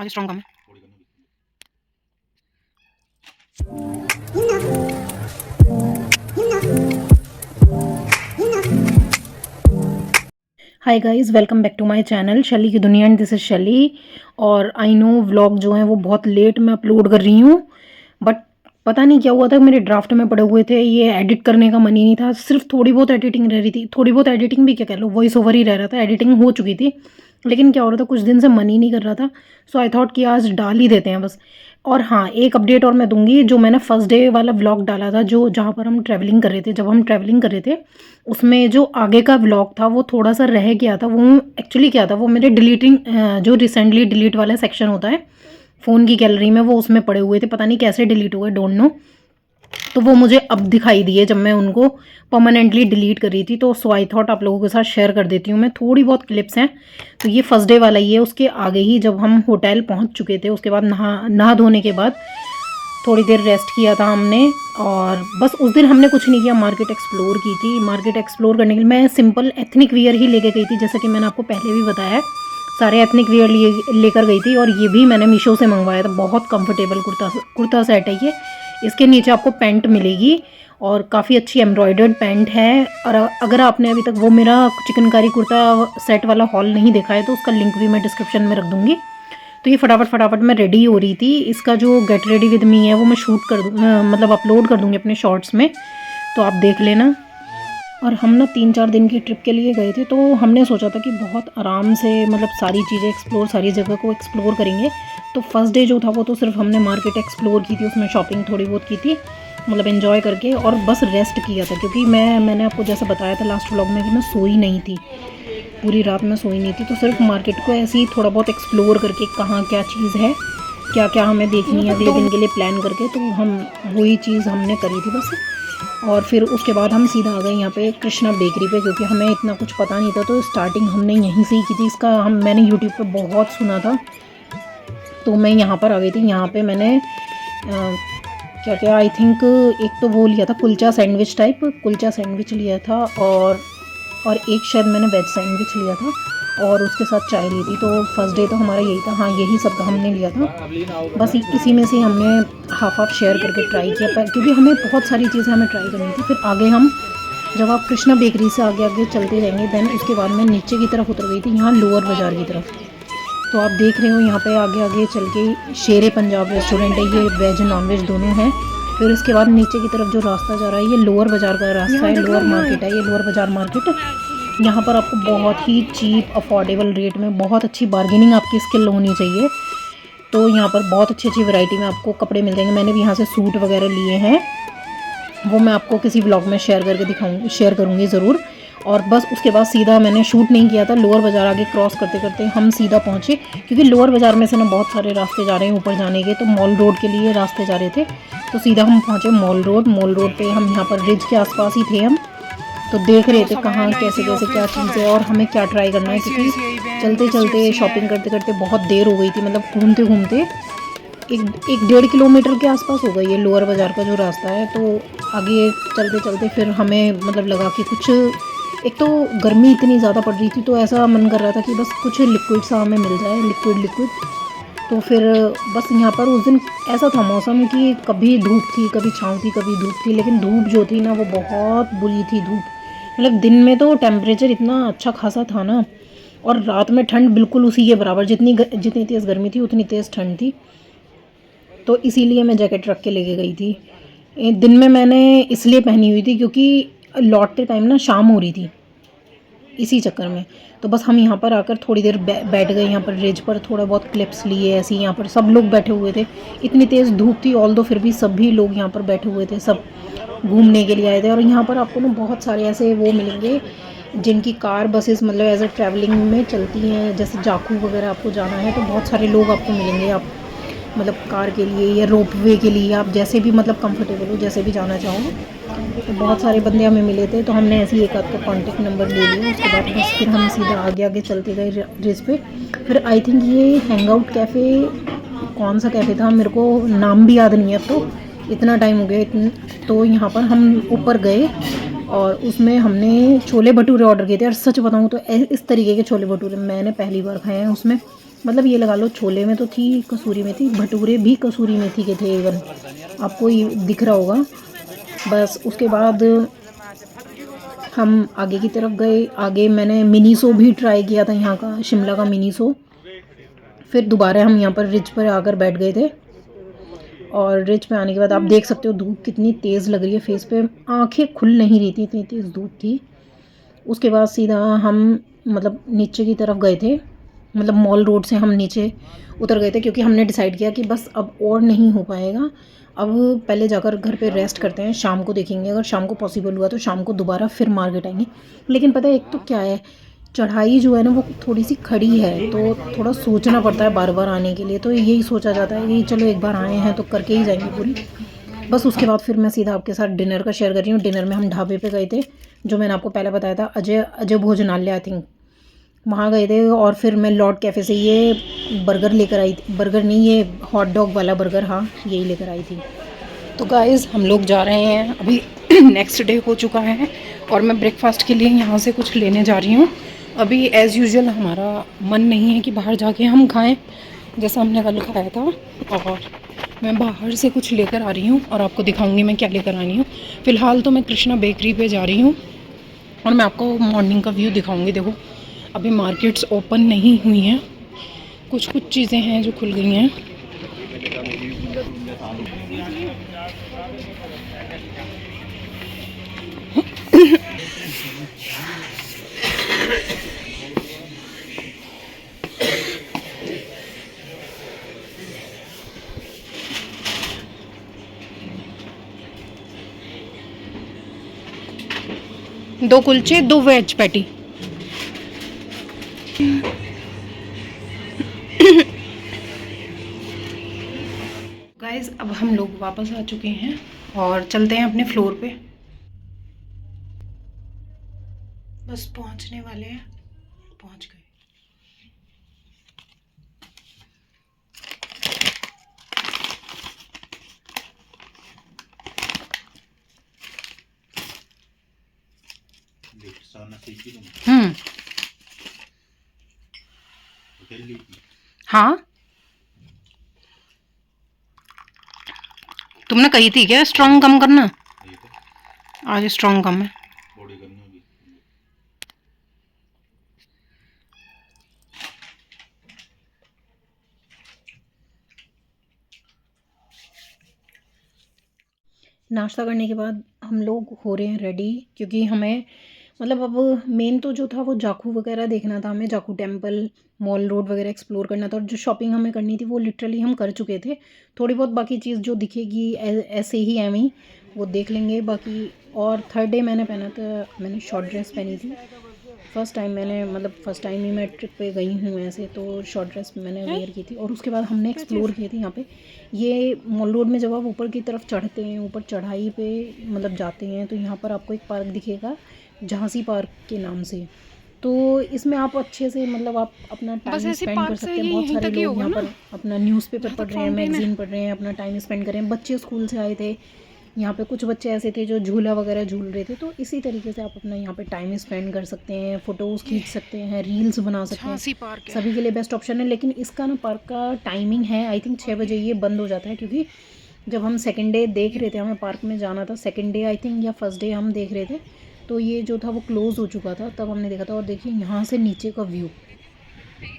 आगे स्ट्रॉन्ग काम है। Hi guys, welcome back to my channel Shaily की दुनिया एंड दिस इज शैली। और आई नो व्लॉग जो है वो बहुत लेट में अपलोड कर रही हूँ, बट पता नहीं क्या हुआ था, मेरे ड्राफ्ट में पड़े हुए थे, ये एडिट करने का मन ही नहीं था। सिर्फ थोड़ी बहुत एडिटिंग रह रही थी, थोड़ी बहुत एडिटिंग भी क्या कह लो, वॉइस ओवर ही रह रहा था। एडिटिंग हो चुकी थी, लेकिन क्या हो रहा था, कुछ दिन से मन ही नहीं कर रहा था। सो आई थॉट कि आज डाल ही देते हैं बस। और हाँ, एक अपडेट और मैं दूंगी। जो मैंने फर्स्ट डे वाला व्लॉग डाला था, जो जहाँ पर हम ट्रैवलिंग कर रहे थे, जब हम ट्रैवलिंग कर रहे थे, उसमें जो आगे का व्लॉग था वो थोड़ा सा रह गया था। वो एक्चुअली क्या था, वो मेरे डिलीटिंग जो रिसेंटली डिलीट वाला सेक्शन होता है फ़ोन की गैलरी में, वो उसमें पड़े हुए थे। पता नहीं कैसे डिलीट हुए, डोंट नो। तो वो मुझे अब दिखाई दिए जब मैं उनको परमानेंटली डिलीट कर रही थी। तो सो आई थॉट आप लोगों के साथ शेयर कर देती हूँ मैं। थोड़ी बहुत क्लिप्स हैं। तो ये फर्स्ट डे वाला ही है। उसके आगे ही जब हम होटल पहुँच चुके थे, उसके बाद नहा धोने के बाद थोड़ी देर रेस्ट किया था हमने। और बस उस दिन हमने कुछ नहीं किया, मार्केट एक्सप्लोर की थी। मार्केट एक्सप्लोर करने के लिए मैं सिंपल एथनिक वियर ही लेके गई थी, जैसा कि मैंने आपको पहले भी बताया है। सारे एथनिक वियर लेकर गई थी। और ये भी मैंने मीशो से मंगवाया था। बहुत कंफर्टेबल कुर्ता सेट है ये। इसके नीचे आपको पैंट मिलेगी और काफ़ी अच्छी एम्ब्रॉयडर्ड पैंट है। और अगर आपने अभी तक वो मेरा चिकनकारी कुर्ता सेट वाला हॉल नहीं देखा है तो उसका लिंक भी मैं डिस्क्रिप्शन में रख दूँगी। तो ये फटाफट मैं रेडी हो रही थी। इसका जो गेट रेडी विद मी है वो मैं शूट कर दूँ, मतलब अपलोड कर दूँगी अपने शॉर्ट्स में, तो आप देख लेना। और हम ना 3-4 दिन की ट्रिप के लिए गए थे, तो हमने सोचा था कि बहुत आराम से मतलब सारी चीज़ें एक्सप्लोर, सारी जगह को एक्सप्लोर करेंगे। तो फर्स्ट डे जो था वो तो सिर्फ हमने मार्केट एक्सप्लोर की थी, उसमें शॉपिंग थोड़ी बहुत की थी, मतलब एंजॉय करके, और बस रेस्ट किया था। क्योंकि मैंने आपको जैसा बताया था लास्ट व्लॉग में कि मैं सोई नहीं थी, पूरी रात में सोई नहीं थी। तो सिर्फ मार्केट को ऐसे ही थोड़ा बहुत एक्सप्लोर करके, कहाँ क्या चीज़ है, क्या क्या हमें देखनी है अगले दिन के लिए प्लान करके, तो हम वही चीज़ हमने करी थी बस। और फिर उसके बाद हम सीधा आ गए यहाँ पे कृष्णा बेकरी पे, क्योंकि हमें इतना कुछ पता नहीं था। तो स्टार्टिंग हमने यहीं से ही की थी। इसका मैंने यूट्यूब पे बहुत सुना था, तो मैं यहाँ पर आ गई थी। यहाँ पे मैंने क्या क्या, आई थिंक एक तो वो लिया था kulcha sandwich type, kulcha sandwich लिया था, और एक शायद मैंने वेज सैंडविच लिया था, और उसके साथ चाय ली थी। तो फर्स्ट डे तो हमारा यही था। हाँ, यही सब हमने लिया था। बस इसी में से हमने हाफ शेयर करके ट्राई किया, क्योंकि हमें बहुत सारी चीज़ें हमें ट्राई करनी थी। फिर आगे हम, जब आप कृष्णा बेकरी से आगे आगे चलते रहेंगे, देन उसके बाद मैं नीचे की तरफ उतर गई थी, यहाँ लोअर बाज़ार की तरफ। तो आप देख रहे हो यहाँ पे आगे आगे चल के शेरे पंजाब रेस्टोरेंट है, ये वेज नॉन वेज दोनों हैं। फिर इसके बाद नीचे की तरफ जो रास्ता जा रहा है, ये लोअर बाज़ार का रास्ता है, लोअर मार्केट है ये, लोअर बाज़ार मार्केट। यहाँ पर आपको बहुत ही चीप अफोर्डेबल रेट में, बहुत अच्छी बार्गेनिंग आपकी स्किल होनी चाहिए। तो यहाँ पर बहुत अच्छी अच्छी वैरायटी में आपको कपड़े मिल जाएंगे। मैंने भी यहाँ से सूट वगैरह लिए हैं, वो मैं आपको किसी व्लॉग में शेयर करके दिखाऊंगी, शेयर करूँगी ज़रूर। और बस उसके बाद सीधा, मैंने शूट नहीं किया था, लोअर बाज़ार आगे क्रॉस करते करते हम सीधा पहुँचे, क्योंकि लोअर बाज़ार में से ना बहुत सारे रास्ते जा रहे हैं ऊपर जाने के, तो मॉल रोड के लिए रास्ते जा रहे थे। तो सीधा हम पहुँचे मॉल रोड पे। हम यहाँ पर रिज के आसपास ही थे हम, तो देख रहे थे कहाँ कैसे कैसे क्या चीज़ है और हमें क्या ट्राई करना है। क्योंकि चलते चलते शॉपिंग करते करते बहुत देर हो गई थी, मतलब घूमते घूमते 1-1.5 किलोमीटर के आसपास होगा ये लोअर बाज़ार का जो रास्ता है। तो आगे चलते चलते फिर हमें मतलब लगा कि कुछ, एक तो गर्मी इतनी ज़्यादा पड़ रही थी, तो ऐसा मन कर रहा था कि बस कुछ लिक्विड सा हमें मिल जाए, लिक्विड। तो फिर बस यहाँ पर उस दिन ऐसा था मौसम कि कभी धूप थी, कभी छाँव थी, कभी धूप थी, लेकिन धूप जो थी ना वो बहुत बुरी थी धूप। मतलब दिन में तो टेम्परेचर इतना अच्छा खासा था ना, और रात में ठंड बिल्कुल उसी के बराबर, जितनी तेज़ गर्मी थी उतनी तेज़ ठंड थी। तो इसीलिए मैं जैकेट रख के लेके गई थी। दिन में मैंने इसलिए पहनी हुई थी क्योंकि लौटते टाइम ना शाम हो रही थी, इसी चक्कर में। तो बस हम यहाँ पर आकर थोड़ी देर बैठ गए यहाँ पर रिज पर, थोड़ा बहुत क्लिप्स लिए ऐसे ही। यहाँ पर सब लोग बैठे हुए थे, इतनी तेज़ धूप थी, ऑल दो फिर भी सभी लोग यहाँ पर बैठे हुए थे, सब घूमने के लिए आए थे। और यहाँ पर आपको ना बहुत सारे ऐसे वो मिलेंगे जिनकी कार बसेस मतलब एज ए ट्रैवलिंग में चलती हैं, जैसे जाखू वगैरह आपको जाना है तो बहुत सारे लोग आपको मिलेंगे, आप मतलब कार के लिए या रोप वे के लिए, आप जैसे भी मतलब कंफर्टेबल हो, जैसे भी जाना चाहो। तो बहुत सारे बंदे हमें मिले थे, तो हमने ऐसे ही एक आध का कॉन्टेक्ट नंबर ले लिया। उसके बाद बस फिर हम सीधा आगे आगे चलते गए रेस पे। फिर आई थिंक ये हैंग आउट कैफ़े, कौन सा कैफ़े था मेरे को नाम भी याद नहीं है, तो इतना टाइम हो गया। तो यहाँ पर हम ऊपर गए और उसमें हमने छोले भटूरे ऑर्डर किए थे। और सच बताऊँ तो इस तरीके के छोले भटूरे मैंने पहली बार खाए हैं। उसमें मतलब ये लगा लो, छोले में तो थी कसूरी मेथी, भटूरे भी कसूरी मेथी के थे इवन, आपको ये दिख रहा होगा। बस उसके बाद हम आगे की तरफ गए। आगे मैंने मिनीसो भी ट्राई किया था, यहाँ का शिमला का मिनीसो। फिर दोबारा हम यहाँ पर रिज पर आकर बैठ गए थे। और रिज पे आने के बाद आप देख सकते हो धूप कितनी तेज़ लग रही है फेस पे, आंखें खुल नहीं रही थी, इतनी तेज़ धूप थी। उसके बाद सीधा हम मतलब नीचे की तरफ गए थे, मतलब मॉल रोड से हम नीचे उतर गए थे, क्योंकि हमने डिसाइड किया कि बस अब और नहीं हो पाएगा, अब पहले जाकर घर पे रेस्ट करते हैं, शाम को देखेंगे, अगर शाम को पॉसिबल हुआ तो शाम को दोबारा फिर मार्केट आएंगे। लेकिन पता है एक तो क्या है, चढ़ाई जो है ना वो थोड़ी सी खड़ी है, तो थोड़ा सोचना पड़ता है बार बार आने के लिए, तो यही सोचा जाता है कि चलो एक बार आए हैं तो करके ही जाएंगे पूरी। बस उसके बाद फिर मैं सीधा आपके साथ डिनर का शेयर कर रही हूँ। डिनर में हम ढाबे पे गए थे, जो मैंने आपको पहले बताया था, अजय अजय भोजनालय आई थिंक, वहाँ गए थे। और फिर मैं लॉर्ड कैफ़े से ये बर्गर लेकर आई थी, बर्गर नहीं, ये हॉट डॉग वाला बर्गर, हाँ यही लेकर आई थी। तो गाइज़ हम लोग जा रहे हैं अभी नेक्स्ट डे हो चुका है, और मैं ब्रेकफास्ट के लिए यहाँ से कुछ लेने जा रही हूँ। अभी एज़ यूजुअल हमारा मन नहीं है कि बाहर जाके हम खाएं जैसा हमने कल खाया था, और मैं बाहर से कुछ लेकर आ रही हूँ और आपको दिखाऊंगी मैं क्या लेकर आई हूँ। फ़िलहाल तो मैं कृष्णा बेकरी पे जा रही हूँ, और मैं आपको मॉर्निंग का व्यू दिखाऊंगी। देखो अभी मार्केट्स ओपन नहीं हुई हैं, कुछ कुछ चीज़ें हैं जो खुल गई हैं। दो कुलचे, दो वेज पैटी। गाइस अब हम लोग वापस आ चुके हैं और चलते हैं अपने फ्लोर पे, बस पहुंचने वाले हैं, पहुंच गए। हाँ तुमने कही थी क्या स्ट्रॉन्ग कम करना, आज स्ट्रॉन्ग कम है। नाश्ता करने के बाद हम लोग हो रहे हैं रेडी, क्योंकि हमें मतलब अब मेन तो जो था वो जाखू वगैरह देखना था, हमें जाखू टेम्पल, मॉल रोड वगैरह एक्सप्लोर करना था, और जो शॉपिंग हमें करनी थी वो लिटरली हम कर चुके थे। थोड़ी बहुत बाकी चीज़ जो दिखेगी ऐसे ही एवं वो देख लेंगे बाकी। और थर्ड डे मैंने पहना था, मैंने शॉर्ट ड्रेस पहनी थी, फ़र्स्ट टाइम मैंने मतलब फ़र्स्ट टाइम ही मैं ट्रिप पे गई हूँ ऐसे, तो शॉर्ट ड्रेस मैंने वेयर की थी। और उसके बाद हमने एक्सप्लोर किए थे यहाँ पे, ये मॉल रोड में जब आप ऊपर की तरफ चढ़ते हैं, ऊपर चढ़ाई पे मतलब जाते हैं, तो यहाँ पर आपको एक पार्क दिखेगा झांसी पार्क के नाम से। तो इसमें आप अच्छे से मतलब आप अपना टाइम स्पेंड कर सकते हैं। बहुत सारे लोग यहाँ पर अपना न्यूज़पेपर पढ़ रहे हैं, मैगजीन पढ़ रहे हैं, अपना टाइम स्पेंड कर रहे हैं। बच्चे स्कूल से आए थे यहाँ पे, कुछ बच्चे ऐसे थे जो झूला वगैरह झूल रहे थे, तो इसी तरीके से आप अपना यहाँ पे टाइम स्पेंड कर सकते हैं, फ़ोटोज़ खींच सकते हैं, रील्स बना सकते हैं, सभी के लिए बेस्ट ऑप्शन है। लेकिन इसका ना पार्क का टाइमिंग है आई थिंक 6 बजे ये बंद हो जाता है, क्योंकि जब हम सेकेंड डे देख रहे थे, हमें पार्क में जाना था सेकेंड डे आई थिंक, या फर्स्ट डे हम देख रहे थे, तो ये जो था वो क्लोज़ हो चुका था, तब हमने देखा था। और देखिए यहाँ से नीचे का व्यू,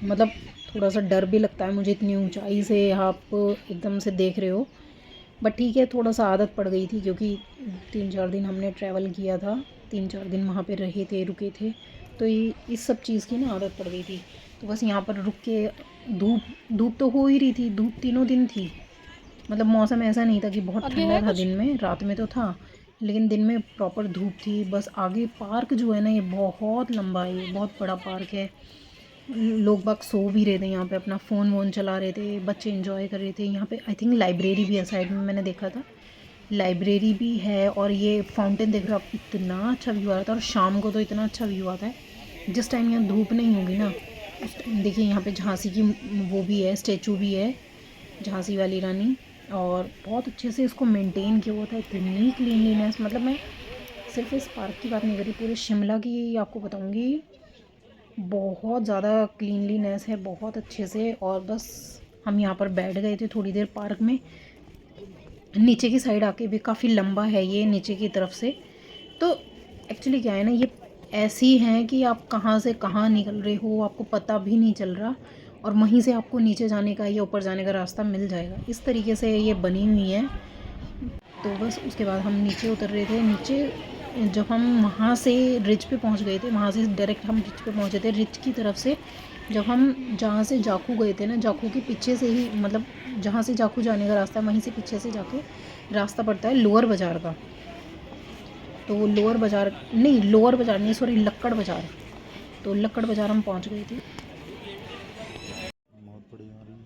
मतलब थोड़ा सा डर भी लगता है मुझे, इतनी ऊंचाई से आप एकदम से देख रहे हो, बट ठीक है, थोड़ा सा आदत पड़ गई थी, क्योंकि 3-4 दिन हमने ट्रैवल किया था, 3-4 दिन वहाँ पे रहे थे, रुके थे, तो ये इस सब चीज़ की ना आदत पड़ गई थी। तो बस यहाँ पर रुक के धूप धूप तो हो ही रही थी, धूप तीनों दिन थी, मतलब मौसम ऐसा नहीं था कि बहुत ठंडा था दिन में, रात में तो था, लेकिन दिन में प्रॉपर धूप थी। बस आगे पार्क जो है ना ये बहुत लंबा है, ये बहुत बड़ा पार्क है, लोग बाग सो भी रहे थे यहाँ पे, अपना फ़ोन वोन चला रहे थे, बच्चे एंजॉय कर रहे थे। यहाँ पे आई थिंक लाइब्रेरी भी है साइड में, मैंने देखा था लाइब्रेरी भी है। और ये फाउंटेन देख रहे हो आप, इतना अच्छा व्यू आ रहा था, और शाम को तो इतना अच्छा व्यू आता है जिस टाइम यहाँ धूप नहीं होगी ना उस टाइम। देखिए यहाँ पे झांसी की वो भी है, स्टैचू भी है, झांसी वाली रानी, और बहुत अच्छे से इसको मेंटेन किया हुआ था, इतनी क्लीनलीनेस। मतलब मैं सिर्फ इस पार्क की बात नहीं करी, पूरे शिमला की आपको बताऊँगी बहुत ज़्यादा क्लीनलीनेस है, बहुत अच्छे से। और बस हम यहाँ पर बैठ गए थे थोड़ी देर पार्क में। नीचे की साइड आके भी काफ़ी लंबा है ये नीचे की तरफ से। तो एक्चुअली क्या है ना, ये ऐसी हैं कि आप कहाँ से कहाँ निकल रहे हो आपको पता भी नहीं चल रहा, और वहीं से आपको नीचे जाने का या ऊपर जाने का रास्ता मिल जाएगा। इस तरीके से ये बनी हुई है। तो बस उसके बाद हम नीचे उतर रहे थे। नीचे जब हम वहाँ से रिज पे पहुँच गए थे, वहाँ से डायरेक्ट हम रिज पे पहुँचे थे। रिज की तरफ से जब हम जहाँ से जाखू गए थे ना, जाखू के पीछे से ही, मतलब जहाँ से जाखू जाने का रास्ता है वहीं से पीछे से जाके रास्ता पड़ता है लोअर बाज़ार का। तो लोअर बाज़ार नहीं, लोअर बाज़ार नहीं, सॉरी, लक्कड़ बाज़ार। तो लक्कड़ बाज़ार हम पहुँच गए थे। बहुत बढ़िया आ रही है।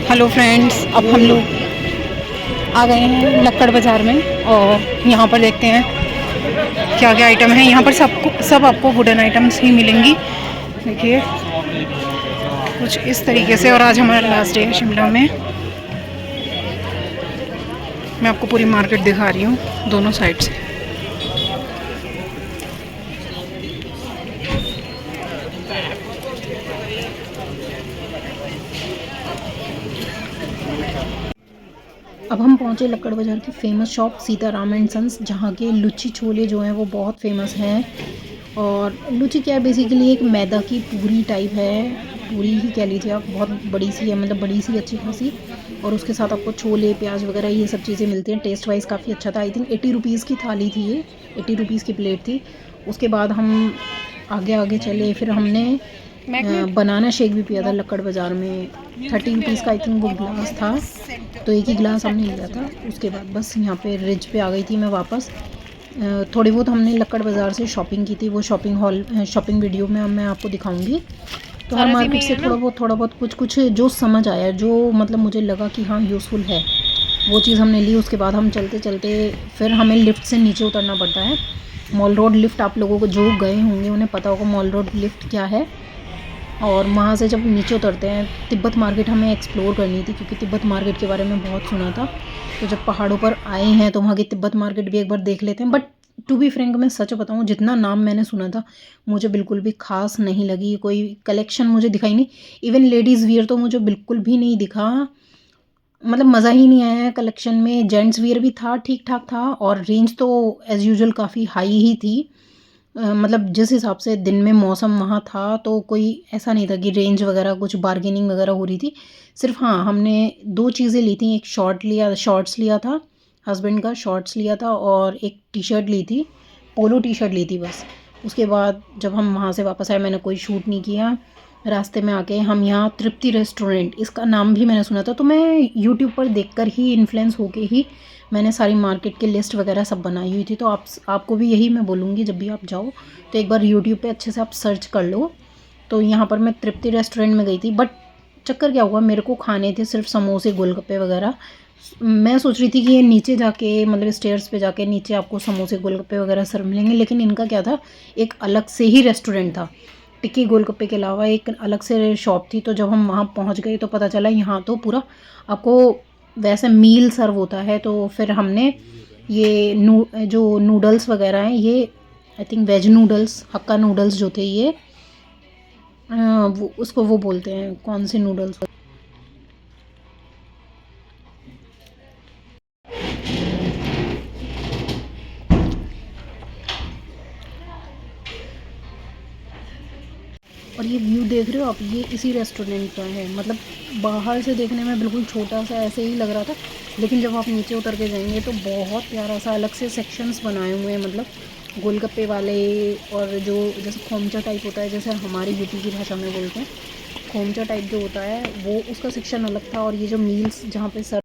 हेलो फ्रेंड्स, अब हम लोग आ गए हैं लक्कड़ बाज़ार में, और यहाँ पर देखते हैं क्या क्या आइटम है। यहाँ पर सब आपको वुडन आइटम्स ही मिलेंगी। देखिए कुछ इस तरीके से। और आज हमारा लास्ट डे है शिमला में। मैं आपको पूरी मार्केट दिखा रही हूँ दोनों साइड से। अब हम पहुँचे लक्कड़ बाज़ार की famous shop Sitaram and sons, जहाँ के लुच्ची छोले जो हैं वो बहुत फेमस हैं। और लुच्ची क्या है, बेसिकली एक मैदा की पूरी टाइप है, पूरी ही कह लीजिए आप। बहुत बड़ी सी है, मतलब बड़ी सी अच्छी खासी। और उसके साथ आपको छोले प्याज वगैरह ये सब चीज़ें मिलती हैं। टेस्ट वाइज काफ़ी अच्छा था। आई थिंक 80 रुपीज़ की थाली थी ये, 80 रुपीज़ की प्लेट थी। उसके बाद हम आगे आगे चले, फिर हमने बनाना शेक भी पिया था लक्कड़ बाज़ार में। 30 रुपीज़ का आई थिंक वो गिलास था, तो एक ही गिलास हमने लिया था। उसके बाद बस यहाँ पे रिज पे आ गई थी मैं वापस। थोड़ी बहुत हमने लक्कड़ बाज़ार से शॉपिंग की थी, वो शॉपिंग वीडियो में मैं आपको दिखाऊंगी। तो हर मार्केट से थोड़ा बहुत कुछ जो समझ आया, जो मतलब मुझे लगा कि हाँ यूज़फुल है, वो चीज़ हमने ली। उसके बाद हम चलते चलते फिर हमें लिफ्ट से नीचे उतरना पड़ता है। मॉल रोड लिफ्ट, आप लोगों को जो गए होंगे उन्हें पता होगा मॉल रोड लिफ्ट क्या है। और वहाँ से जब नीचे उतरते हैं, तिब्बत मार्केट हमें एक्सप्लोर करनी थी, क्योंकि तिब्बत मार्केट के बारे में बहुत सुना था। तो जब पहाड़ों पर आए हैं तो वहाँ की तिब्बत मार्केट भी एक बार देख लेते हैं। बट टू बी फ्रैंक, मैं सच बताऊँ, जितना नाम मैंने सुना था मुझे बिल्कुल भी खास नहीं लगी। कोई कलेक्शन मुझे दिखाई नहीं। इवन लेडीज़ वियर तो मुझे बिल्कुल भी नहीं दिखा, मतलब मज़ा ही नहीं आया कलेक्शन में। जेंट्स वियर भी था, ठीक ठाक था, और रेंज तो एज़ यूजुअल काफ़ी हाई ही थी। मतलब जिस हिसाब से दिन में मौसम वहाँ था, तो कोई ऐसा नहीं था कि रेंज वगैरह कुछ बार्गेनिंग वगैरह हो रही थी। सिर्फ हाँ, हमने दो चीज़ें ली थी। एक शॉर्ट्स लिया था, हस्बैंड का शॉर्ट्स लिया था, और एक टी शर्ट ली थी, पोलो टी शर्ट ली थी बस। उसके बाद जब हम वहाँ से वापस आए, मैंने कोई शूट नहीं किया। रास्ते में आके हम यहाँ तृप्ति रेस्टोरेंट, इसका नाम भी मैंने सुना था, तो मैं यूट्यूब पर देखकर ही इन्फ्लुएंस होके ही मैंने सारी मार्केट की लिस्ट वगैरह सब बनाई हुई थी। तो आपको भी यही मैं बोलूँगी, जब भी आप जाओ तो एक बार यूट्यूब पे अच्छे से आप सर्च कर लो। तो यहाँ पर मैं तृप्ति रेस्टोरेंट में गई थी, बट चक्कर क्या हुआ, मेरे को खाने थे सिर्फ समोसे गोलगप्पे वगैरह। मैं सोच रही थी कि ये नीचे जाके, मतलब स्टेयर्स पे जाके नीचे आपको समोसे गोलगप्पे वगैरह सर्व मिलेंगे, लेकिन इनका क्या था, एक अलग से ही रेस्टोरेंट था। टिक्की गोलगप्पे के अलावा एक अलग से शॉप थी। तो जब हम वहाँ पहुँच गए तो पता चला यहाँ तो पूरा आपको वैसे मील सर्व होता है। तो फिर हमने ये जो नूडल्स वगैरह हैं, ये I think veg noodles, Hakka noodles जो थे ये, वो उसको वो बोलते हैं, कौन से नूडल्स। और ये व्यू देख रहे हो आप, ये इसी रेस्टोरेंट का है। मतलब बाहर से देखने में बिल्कुल छोटा सा ऐसे ही लग रहा था, लेकिन जब आप नीचे उतर के जाएंगे तो बहुत प्यारा सा अलग से सेक्शंस बनाए हुए हैं। मतलब गोलगप्पे वाले, और जो जैसे खोमचा टाइप होता है, जैसे हमारे यूपी की भाषा में बोलते हैं, खोमचा टाइप जो होता है वो उसका सेक्शन अलग था, और ये जो मील्स जहाँ पे सर